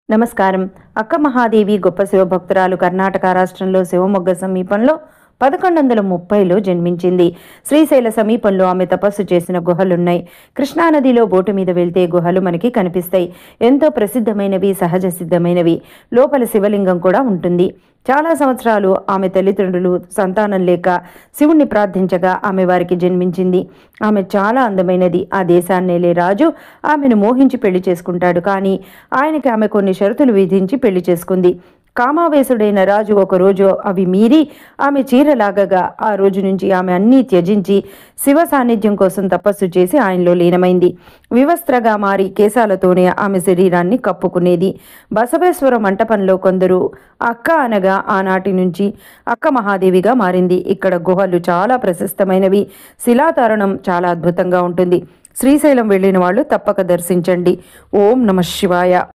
నమస్కారం. అక్క మహాదేవి గొప్ప శివభక్తురాలు. కర్ణాటక రాష్ట్రంలో శివమొగ్గ సమీపంలో 1130లో జన్మించింది. శ్రీశైల సమీపంలో ఆమె తపస్సు చేసిన గుహలున్నాయి. కృష్ణానదిలో బోటు మీద వెళ్తే గుహలు మనకి కనిపిస్తాయి. ఎంతో ప్రసిద్ధమైనవి, సహజ సిద్ధమైనవి. లోపల శివలింగం కూడా ఉంటుంది. చాలా సంవత్సరాలు ఆమె తల్లిదండ్రులు సంతానం లేక శివుణ్ణి ప్రార్థించగా ఆమె వారికి జన్మించింది. ఆమె చాలా అందమైనది. ఆ దేశాన్నేలే రాజు ఆమెను మోహించి పెళ్లి చేసుకుంటాడు. కానీ ఆయనకి ఆమె కొన్ని షరతులు విధించి పెళ్లి చేసుకుంది. కామావేశుడైన రాజు ఒకరోజు అవి మీరి ఆమె చీరలాగగా ఆ రోజు నుంచి ఆమె అన్నీ త్యజించి శివ సాన్నిధ్యం కోసం తపస్సు చేసి ఆయనలో లీనమైంది. వివస్త్రగా మారి కేశాలతోనే ఆమె శరీరాన్ని కప్పుకునేది. బసవేశ్వర మంటపంలో కొందరు అక్క అనగా ఆనాటి నుంచి అక్క మహాదేవిగా మారింది. ఇక్కడ గుహలు చాలా ప్రశస్తమైనవి. శిలాతరణం చాలా అద్భుతంగా ఉంటుంది. శ్రీశైలం వెళ్ళిన వాళ్ళు తప్పక దర్శించండి. ఓం నమః శివాయ.